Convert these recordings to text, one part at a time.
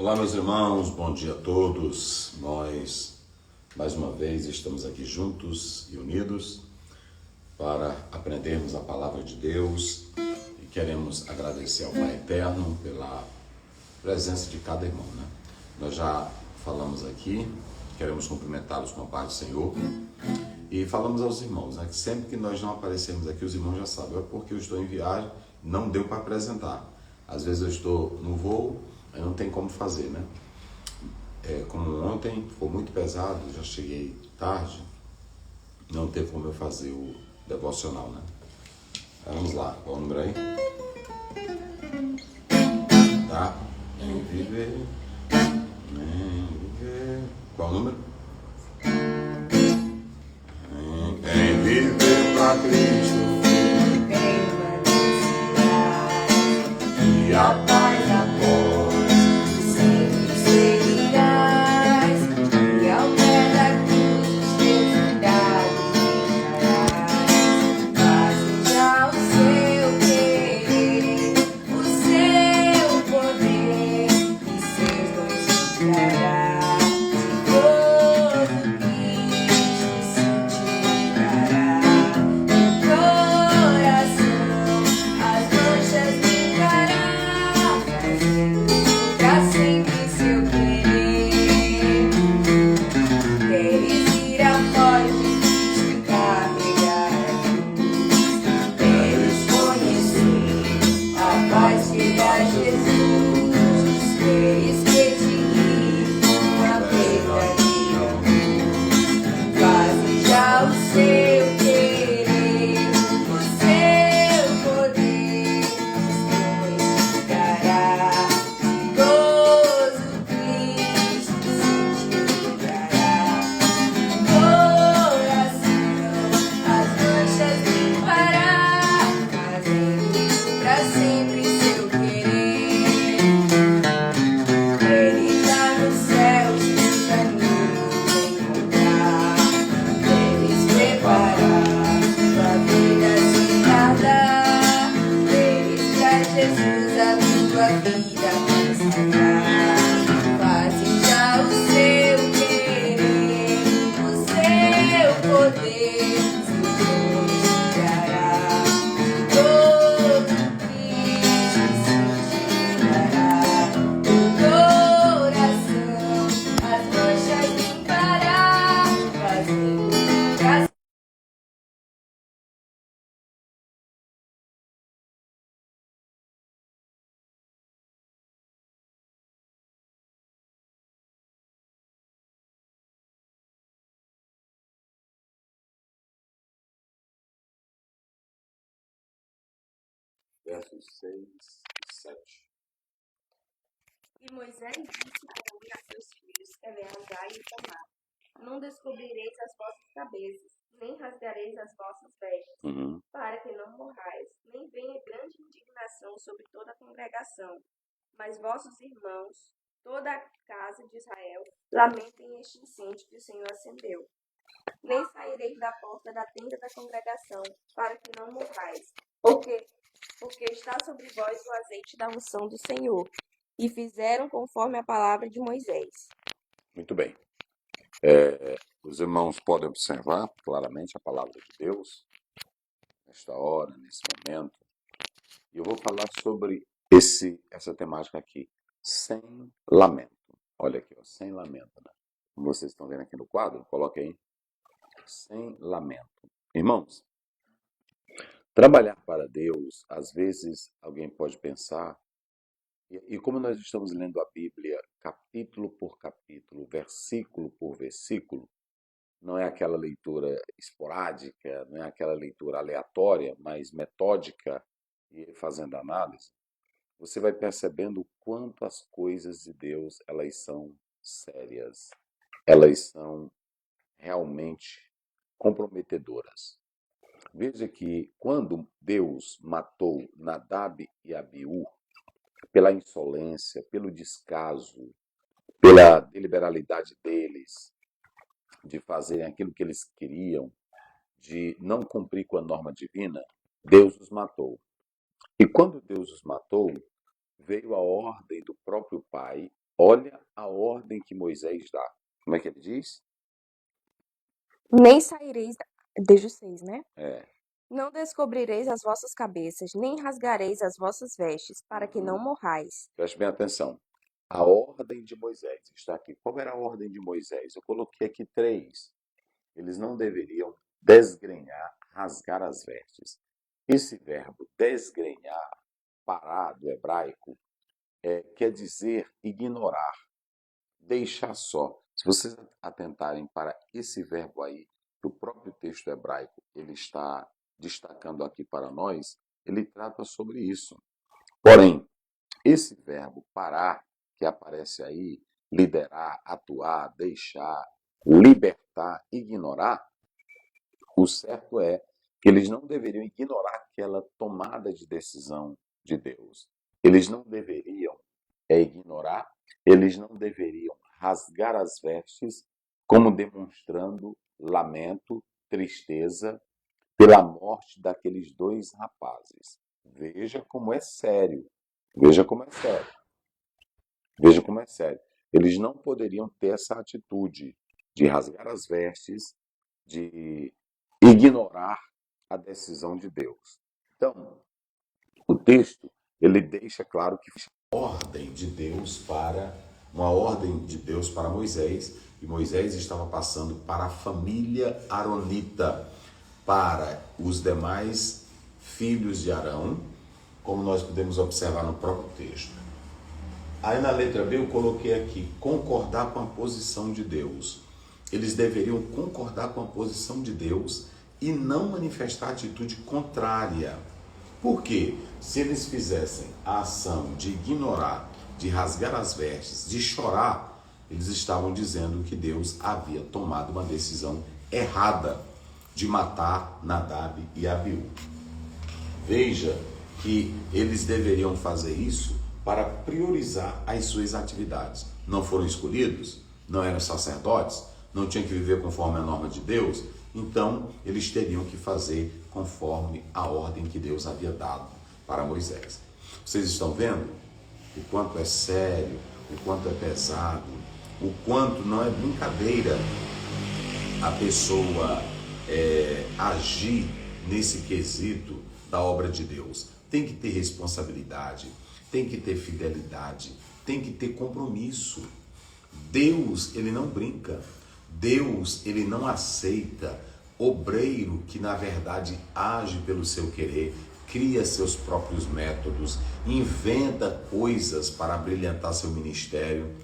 Olá, meus irmãos, bom dia a todos. Nós, mais uma vez, estamos aqui juntos e unidos para aprendermos a palavra de Deus e queremos agradecer ao Pai Eterno pela presença de cada irmão, né? Nós já falamos aqui, queremos cumprimentá-los com a paz do Senhor e falamos aos irmãos, né, que sempre que nós não aparecemos aqui, os irmãos já sabem, é porque eu estou em viagem, não deu para apresentar. Às vezes eu estou no voo, aí não tem como fazer, né? Como ontem foi muito pesado, já cheguei tarde, não teve como eu fazer o devocional, né? Vamos lá, qual o número aí? Tá? Em viver. Qual o número? Em viver pra Cristo e a paz após. Sempre seguirás, e ao pé da cruz os teus cuidados deixarás. Faze já o seu querer, o seu poder, e seus dons te dará. Todo Cristo santificará. No coração as manchas limpará, fazendo pra sempre seu querer. Queres ir após de Cristo e carregar a cruz. Queres conhecer a paz que dá Jesus. Queres que te guie com a verdadeira luz. Faze já o seu querer, o seu poder, os dará. Gozo Cristo santificará. Coração as manchas limpará, fazendo pra sempre seu querer. Ele tá no céu, os teus caminhos encontrar. Deves preparar tua vida sem tardar. Deves pra Jesus a tua vida consagrar. Faze já o seu querer, o seu poder, seus dons te dará. Todo Cristo santificará. O coração as manchas limpará, fazendo pra Versos 6 e 7. E Moisés disse a Arão e a seus filhos, Eleazar e Itamar: Não descobrireis as vossas cabeças, nem rasgareis as vossas vestes, para que não morrais, nem venha grande indignação sobre toda a congregação. Mas vossos irmãos, toda a casa de Israel, lamentem este incêndio que o Senhor acendeu. Nem saireis da porta da tenda da congregação, para que não morrais, porque está sobre vós o azeite da unção do Senhor. E fizeram conforme a palavra de Moisés. Muito bem. Os irmãos podem observar claramente a palavra de Deus nesta hora, nesse momento. E eu vou falar sobre essa temática aqui, sem lamento. Olha aqui, ó, sem lamento, né? Como vocês estão vendo aqui no quadro, coloque aí. Sem lamento. Irmãos, trabalhar para Deus, às vezes alguém pode pensar, e como nós estamos lendo a Bíblia capítulo por capítulo, versículo por versículo, não é aquela leitura esporádica, não é aquela leitura aleatória, mas metódica e fazendo análise, você vai percebendo o quanto as coisas de Deus, elas são sérias, elas são realmente comprometedoras. Veja que quando Deus matou Nadab e Abiú, pela insolência, pelo descaso, pela deliberalidade deles, de fazerem aquilo que eles queriam, de não cumprir com a norma divina, Deus os matou. E quando Deus os matou, veio a ordem do próprio Pai Olha a ordem que Moisés dá. Como é que ele diz? Nem saireis, desde o 6, né? É. Não descobrireis as vossas cabeças, nem rasgareis as vossas vestes, para que não morrais. Preste bem atenção. A ordem de Moisés está aqui. Qual era a ordem de Moisés? Eu coloquei aqui 3. Eles não deveriam desgrenhar, rasgar as vestes. Esse verbo desgrenhar, parar do hebraico, quer dizer ignorar, deixar só. Se vocês atentarem para esse verbo aí, que o próprio texto hebraico ele está destacando aqui para nós, ele trata sobre isso. Porém, esse verbo parar, que aparece aí, liderar, atuar, deixar, libertar, ignorar, o certo é que eles não deveriam ignorar aquela tomada de decisão de Deus. Eles não deveriam ignorar, eles não deveriam rasgar as vestes, como demonstrando lamento, tristeza pela morte daqueles 2 rapazes. Veja como é sério. Veja como é sério. Veja como é sério. Eles não poderiam ter essa atitude de rasgar as vestes, de ignorar a decisão de Deus. Então, o texto, ele deixa claro que uma ordem de Deus para Moisés, e Moisés estava passando para a família aronita, para os demais filhos de Arão, como nós podemos observar no próprio texto. Aí na letra B eu coloquei aqui, concordar com a posição de Deus. Eles deveriam concordar com a posição de Deus e não manifestar atitude contrária. Por quê? Se eles fizessem a ação de ignorar, de rasgar as vestes, de chorar, eles estavam dizendo que Deus havia tomado uma decisão errada de matar Nadab e Abiú. Veja que eles deveriam fazer isso para priorizar as suas atividades. Não foram escolhidos? Não eram sacerdotes? Não tinham que viver conforme a norma de Deus? Então, eles teriam que fazer conforme a ordem que Deus havia dado para Moisés. Vocês estão vendo o quanto é sério, o quanto é pesado, o quanto não é brincadeira a pessoa agir nesse quesito da obra de Deus. Tem que ter responsabilidade, tem que ter fidelidade, tem que ter compromisso. Deus, ele não brinca. Deus, ele não aceita obreiro que, na verdade, age pelo seu querer, cria seus próprios métodos, inventa coisas para brilhantar seu ministério.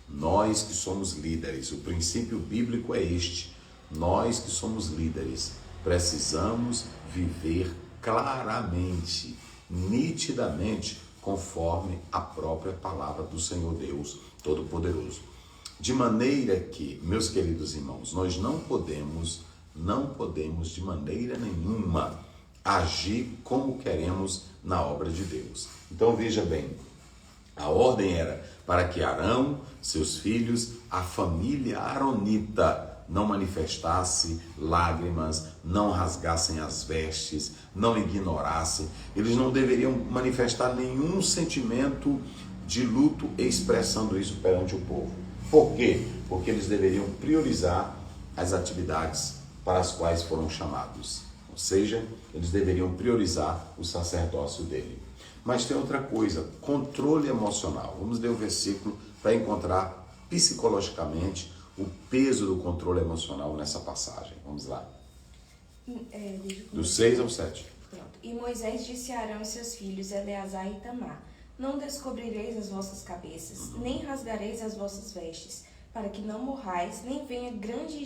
Nós que somos líderes, o princípio bíblico é este. Nós que somos líderes, precisamos viver claramente, nitidamente, conforme a própria palavra do Senhor Deus Todo-Poderoso. De maneira que, meus queridos irmãos, nós não podemos de maneira nenhuma agir como queremos na obra de Deus. Então veja bem, a ordem era para que Arão, seus filhos, a família aronita não manifestasse lágrimas, não rasgassem as vestes, não ignorassem. Eles não deveriam manifestar nenhum sentimento de luto expressando isso perante o povo. Por quê? Porque eles deveriam priorizar as atividades para as quais foram chamados. Ou seja, eles deveriam priorizar o sacerdócio dele. Mas tem outra coisa, controle emocional. Vamos ler o versículo para encontrar psicologicamente o peso do controle emocional nessa passagem. Vamos lá. Do 6 ao 7. Pronto. E Moisés disse a Arão e seus filhos, Eleazar e Itamar: Não descobrireis as vossas cabeças, nem rasgareis as vossas vestes, para que não morrais, nem venha grande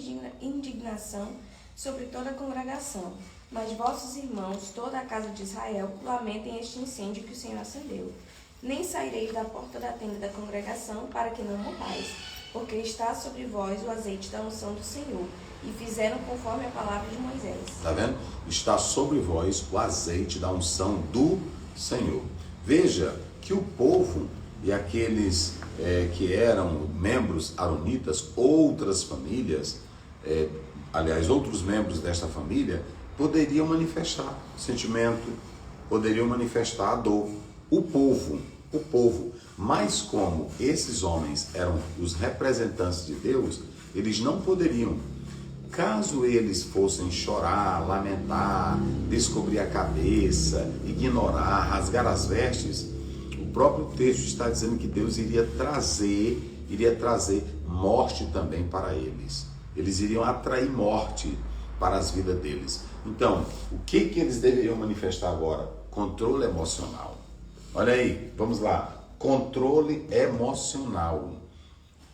indignação sobre toda a congregação. Mas vossos irmãos, toda a casa de Israel, lamentem este incêndio que o Senhor acendeu. Nem saireis da porta da tenda da congregação, para que não morrais, porque está sobre vós o azeite da unção do Senhor. E fizeram conforme a palavra de Moisés. Está vendo? Está sobre vós o azeite da unção do Senhor. Veja que o povo e aqueles que eram membros aronitas, outras famílias, outros membros desta família, poderiam manifestar sentimento, poderiam manifestar a dor. O povo o povo. Mas como esses homens eram os representantes de Deus, eles não poderiam. Caso eles fossem chorar, lamentar, descobrir a cabeça, ignorar, rasgar as vestes, o próprio texto está dizendo que Deus iria trazer morte também para eles. Eles iriam atrair morte para as vidas deles. Então, o que eles deveriam manifestar agora? Controle emocional. Olha aí, vamos lá. Controle emocional.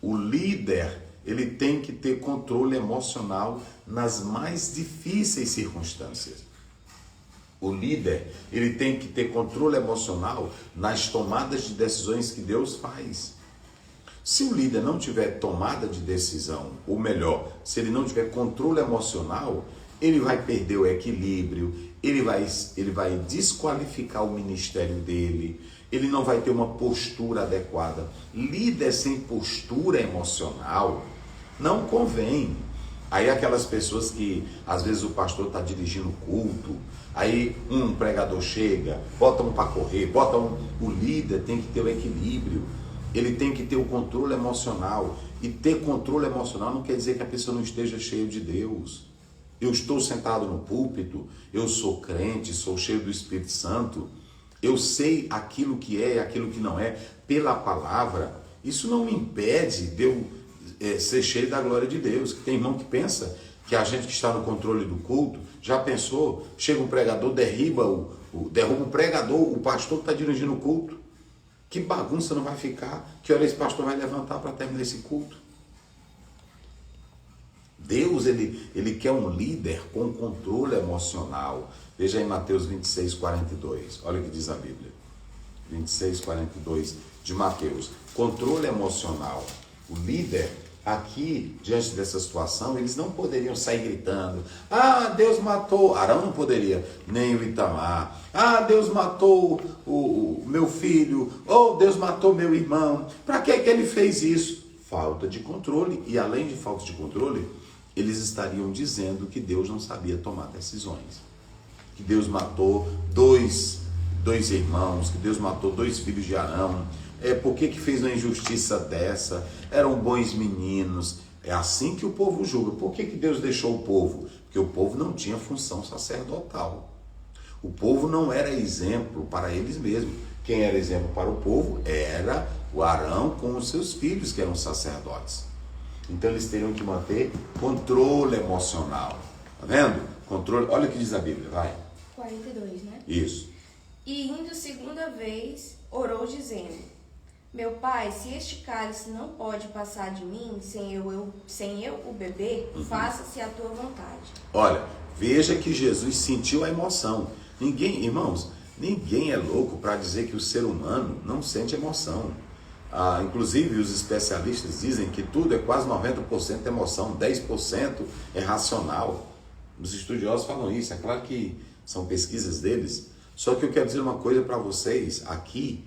O líder, ele tem que ter controle emocional nas mais difíceis circunstâncias. O líder, ele tem que ter controle emocional nas tomadas de decisões que Deus faz. Se o líder não tiver tomada de decisão, ou melhor, se ele não tiver controle emocional, ele vai perder o equilíbrio, ele vai desqualificar o ministério dele, ele não vai ter uma postura adequada. Líder sem postura emocional não convém. Aí aquelas pessoas que, às vezes o pastor está dirigindo o culto, aí um pregador chega, bota um para correr, o líder tem que ter o equilíbrio, ele tem que ter o controle emocional. E ter controle emocional não quer dizer que a pessoa não esteja cheia de Deus. Eu estou sentado no púlpito, eu sou crente, sou cheio do Espírito Santo, eu sei aquilo que é e aquilo que não é pela palavra. Isso não me impede de eu ser cheio da glória de Deus. Tem irmão que pensa que a gente que está no controle do culto, já pensou, chega um pregador, derruba o pregador, o pastor que está dirigindo o culto. Que bagunça não vai ficar? Que hora esse pastor vai levantar para terminar esse culto? Deus, ele quer um líder com controle emocional. Veja em Mateus 26, 42. Olha o que diz a Bíblia. 26, 42 de Mateus. Controle emocional. O líder, aqui, diante dessa situação, eles não poderiam sair gritando: ah, Deus matou. Arão não poderia, nem o Itamar. Ah, Deus matou o meu filho. Ou Deus matou meu irmão. Para que ele fez isso? Falta de controle. E além de falta de controle, eles estariam dizendo que Deus não sabia tomar decisões. Que Deus matou dois irmãos, que Deus matou 2 filhos de Arão. Por que fez uma injustiça dessa? Eram bons meninos. É assim que o povo julga. Por que Deus deixou o povo? Porque o povo não tinha função sacerdotal. O povo não era exemplo para eles mesmos. Quem era exemplo para o povo era o Arão com os seus filhos, que eram sacerdotes. Então eles teriam que manter controle emocional. Tá vendo? Controle. Olha o que diz a Bíblia, vai. 42, né? Isso. E indo segunda vez, orou dizendo: meu pai, se este cálice não pode passar de mim, sem eu o beber, faça-se a tua vontade. Olha, veja que Jesus sentiu a emoção. Irmãos, ninguém é louco para dizer que o ser humano não sente emoção. Inclusive, os especialistas dizem que tudo é quase 90% emoção, 10% é racional. Os estudiosos falam isso, é claro que são pesquisas deles. Só que eu quero dizer uma coisa para vocês aqui,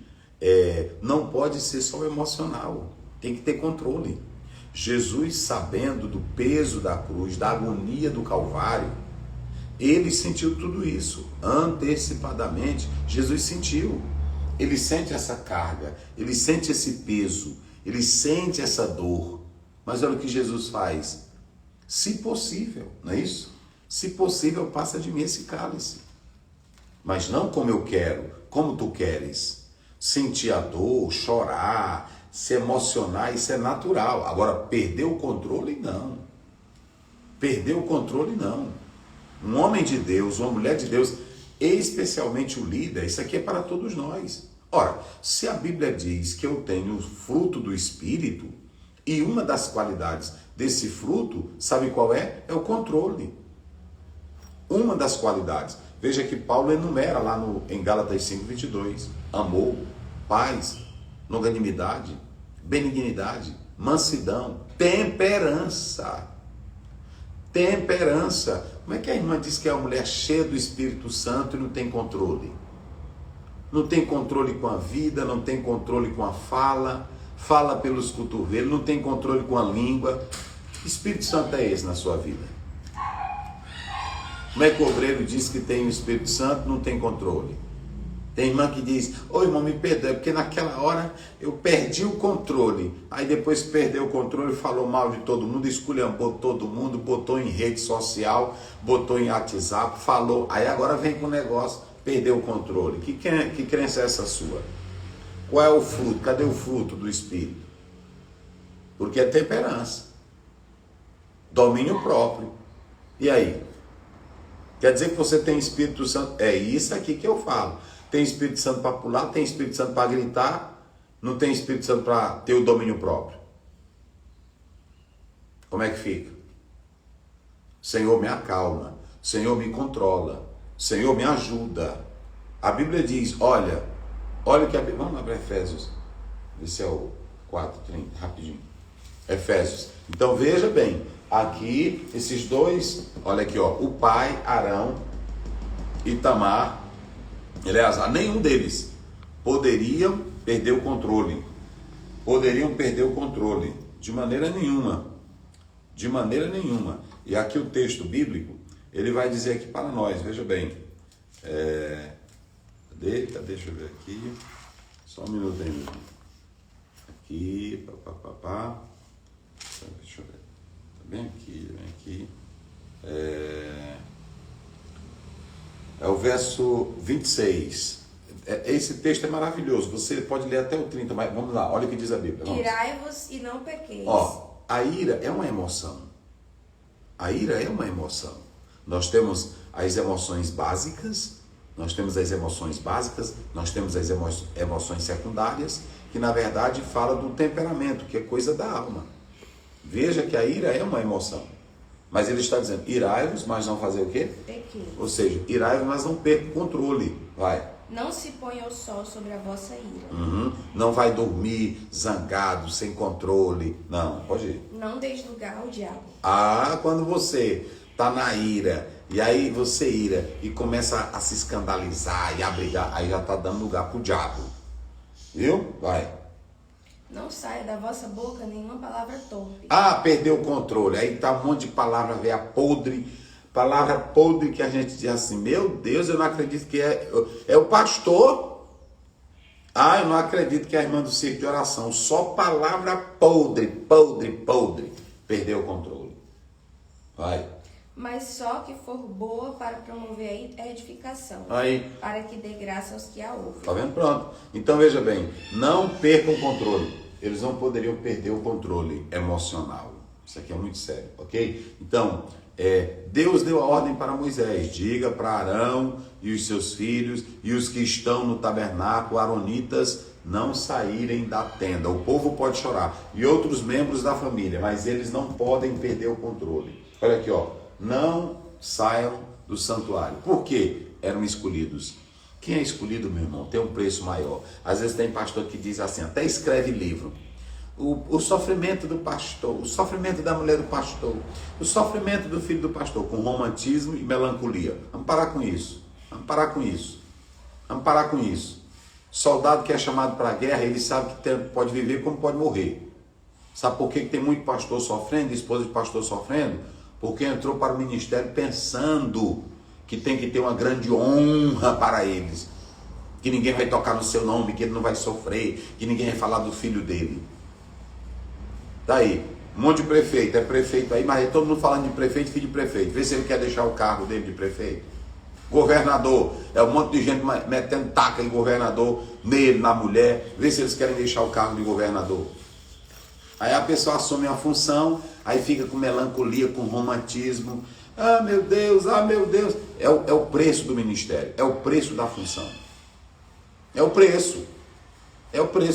não pode ser só emocional, tem que ter controle. Jesus, sabendo do peso da cruz, da agonia do Calvário, ele sentiu tudo isso, antecipadamente. Jesus sentiu. Ele sente essa carga, ele sente esse peso, ele sente essa dor. Mas olha o que Jesus faz. Se possível, não é isso? Se possível, passa de mim esse cálice. Mas não como eu quero, como tu queres. Sentir a dor, chorar, se emocionar, isso é natural. Agora, perder o controle, não. Perder o controle, não. Um homem de Deus, uma mulher de Deus, especialmente o líder, isso aqui é para todos nós. Ora, se a Bíblia diz que eu tenho o fruto do Espírito, e uma das qualidades desse fruto, sabe qual é? É o controle. Uma das qualidades. Veja que Paulo enumera lá em Gálatas 5:22. Amor, paz, longanimidade, benignidade, mansidão, temperança. Temperança. Como é que a irmã diz que é uma mulher cheia do Espírito Santo e não tem controle? Não tem controle com a vida, não tem controle com a fala, fala pelos cotovelos, não tem controle com a língua. Que Espírito Santo é esse na sua vida? Como é que o obreiro diz que tem o Espírito Santo e não tem controle? Tem irmã que diz, ô irmão, me perdoe, porque naquela hora eu perdi o controle. Aí depois que perdeu o controle, falou mal de todo mundo, esculhambou todo mundo, botou em rede social, botou em WhatsApp, falou. Aí agora vem com o negócio, perdeu o controle. Que crença é essa sua? Qual é o fruto? Cadê o fruto do Espírito? Porque é temperança. Domínio próprio. E aí? Quer dizer que você tem Espírito Santo? É isso aqui que eu falo. Tem Espírito Santo para pular, tem Espírito Santo para gritar, não tem Espírito Santo para ter o domínio próprio. Como é que fica? Senhor me acalma, Senhor me controla, Senhor me ajuda. A Bíblia diz, olha que a Bíblia... Vamos lá para Efésios. Esse é o 4:30, rapidinho. Efésios. Então veja bem, aqui esses dois, olha aqui, ó, o pai, Arão e Tamar, Eleazar, nenhum deles poderiam perder o controle. Poderiam perder o controle. De maneira nenhuma. De maneira nenhuma. E aqui o texto bíblico, ele vai dizer aqui para nós, veja bem. Cadê? Deixa eu ver aqui. Só um minuto aí, meu. Aqui, Deixa eu ver. Tá bem aqui. É o verso 26. Esse texto é maravilhoso. Você pode ler até o 30, mas vamos lá, olha o que diz a Bíblia. Vamos. Irai-vos e não pequeis. Ó, a ira é uma emoção. A ira é uma emoção. Nós temos as emoções básicas, nós temos as emoções secundárias, que na verdade fala do temperamento, que é coisa da alma. Veja que a ira é uma emoção. Mas ele está dizendo, irai-vos, mas não fazer o quê? Pequeis. Ou seja, irai-vos, mas não perca o controle. Vai. Não se ponha o sol sobre a vossa ira. Não vai dormir zangado, sem controle. Não, pode ir. Não deis lugar ao diabo. Quando você está na ira, e aí você ira e começa a se escandalizar e a brigar, aí já está dando lugar para o diabo. Viu? Vai. Não saia da vossa boca nenhuma palavra torpe. Perdeu o controle. Aí tá um monte de palavra velha podre. Palavra podre que a gente diz assim, meu Deus, eu não acredito que é o pastor. Eu não acredito que é a irmã do circo de oração. Só palavra podre. Perdeu o controle. Vai. Mas só que for boa para promover a edificação. Aí. Para que dê graça aos que a ouvem. Tá vendo? Pronto. Então veja bem, não percam o controle. Eles não poderiam perder o controle emocional. Isso aqui é muito sério, ok? Então, Deus deu a ordem para Moisés, diga para Arão e os seus filhos e os que estão no tabernáculo, aronitas, não saírem da tenda. O povo pode chorar e outros membros da família, mas eles não podem perder o controle. Olha aqui, ó, não saiam do santuário. Por quê? Eram escolhidos. Quem é escolhido, meu irmão, tem um preço maior. Às vezes tem pastor que diz assim, até escreve livro. O sofrimento do pastor, o sofrimento da mulher do pastor, o sofrimento do filho do pastor, com romantismo e melancolia. Vamos parar com isso. Soldado que é chamado para a guerra, ele sabe que pode viver como pode morrer. Sabe por que tem muito pastor sofrendo, esposa de pastor sofrendo? Porque entrou para o ministério pensando que tem que ter uma grande honra para eles. Que ninguém vai tocar no seu nome, que ele não vai sofrer, que ninguém vai falar do filho dele. Daí, um monte de prefeito, é prefeito aí, mas todo mundo falando de prefeito, filho de prefeito. Vê se ele quer deixar o cargo dele de prefeito. Governador, é um monte de gente metendo taca em governador, nele, na mulher. Vê se eles querem deixar o cargo de governador. Aí a pessoa assume uma função, aí fica com melancolia, com romantismo. Meu Deus, meu Deus. É o preço do ministério, é o preço da função. É o preço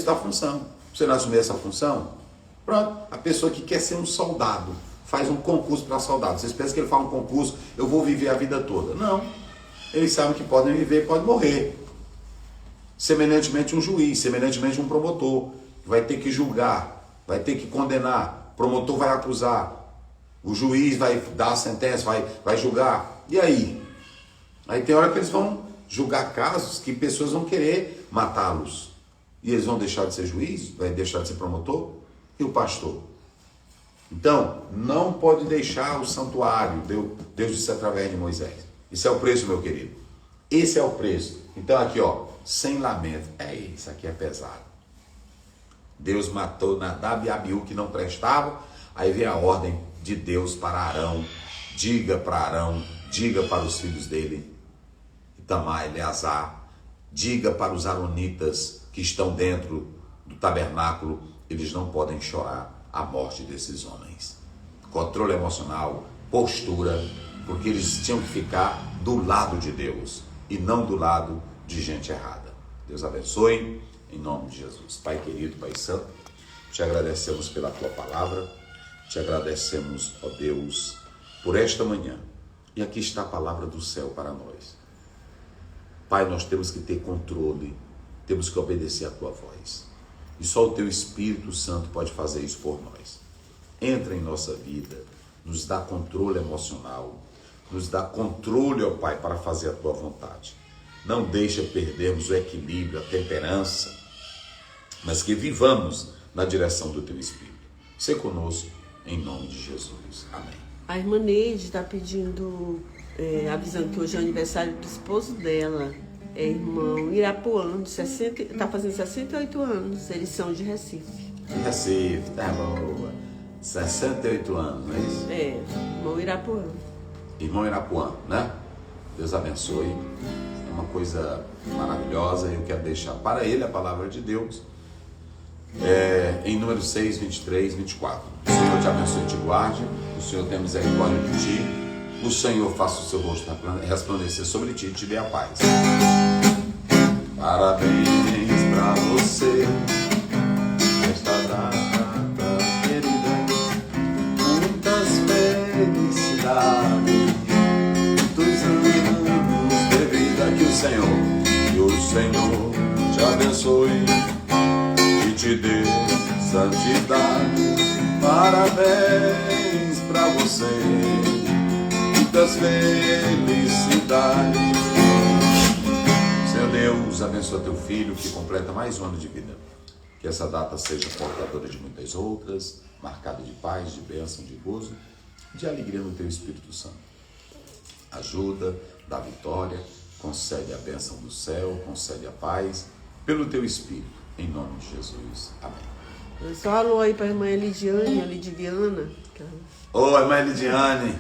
da função. Você não assumir essa função? Pronto, a pessoa que quer ser um soldado, faz um concurso para soldado. Vocês pensam que ele faz um concurso, eu vou viver a vida toda. Não, eles sabem que podem viver, podem morrer. Semelhantemente um juiz, semelhantemente um promotor, vai ter que julgar, vai ter que condenar, o promotor vai acusar, o juiz vai dar a sentença, vai julgar. E aí? Aí tem hora que eles vão julgar casos que pessoas vão querer matá-los. E eles vão deixar de ser juiz, vai deixar de ser promotor? E o pastor? Então, não pode deixar o santuário, Deus disse através de Moisés. Isso é o preço, meu querido. Esse é o preço. Então aqui, ó, sem lamento. Isso aqui é pesado. Deus matou Nadab e Abiú que não prestavam. Aí vem a ordem de Deus para Arão. Diga para Arão, diga para os filhos dele, Itamar, Eleazar, diga para os aronitas que estão dentro do tabernáculo, eles não podem chorar a morte desses homens. Controle emocional, postura, porque eles tinham que ficar do lado de Deus e não do lado de gente errada. Deus abençoe, em nome de Jesus. Pai querido, Pai santo, te agradecemos pela tua palavra, te agradecemos, ó Deus, por esta manhã. E aqui está a palavra do céu para nós. Pai, nós temos que ter controle, temos que obedecer a tua voz. E só o teu Espírito Santo pode fazer isso por nós. Entra em nossa vida, nos dá controle emocional, nos dá controle, ó Pai, para fazer a tua vontade. Não deixa perdermos o equilíbrio, a temperança, mas que vivamos na direção do teu Espírito. Sê conosco, em nome de Jesus. Amém. A irmã Neide está pedindo, avisando que hoje é aniversário do esposo dela, é irmão Irapuã, está fazendo 68 anos, eles são de Recife. De Recife, tá boa. 68 anos, não é isso? Irmão Irapuã. Irmão Irapuã, né? Deus abençoe. É uma coisa maravilhosa. Eu quero deixar para ele a palavra de Deus. Em número 6, 23, 24. O Senhor te abençoe e te guarde. O Senhor tenha misericórdia de ti. O Senhor faça o seu rosto resplandecer sobre ti e te dê a paz. Parabéns pra você nesta data querida. Muitas felicidades, muitos anos de vida. Que o Senhor te abençoe e te dê santidade. Parabéns pra você, muitas felicidades. Senhor Deus, abençoa teu filho que completa mais um ano de vida. Que essa data seja portadora de muitas outras, marcada de paz, de bênção, de gozo, de alegria no teu Espírito Santo. Ajuda, dá vitória, concede a bênção do céu, concede a paz, pelo teu Espírito, em nome de Jesus. Amém. Só alô aí para a irmã Elidiane, a Lidiviana. Ô, irmã Elidiane,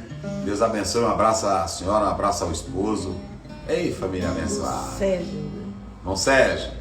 Deus abençoe, um abraço à senhora, um abraço ao esposo. Ei, família abençoada. Sérgio, né? Irmão Sérgio.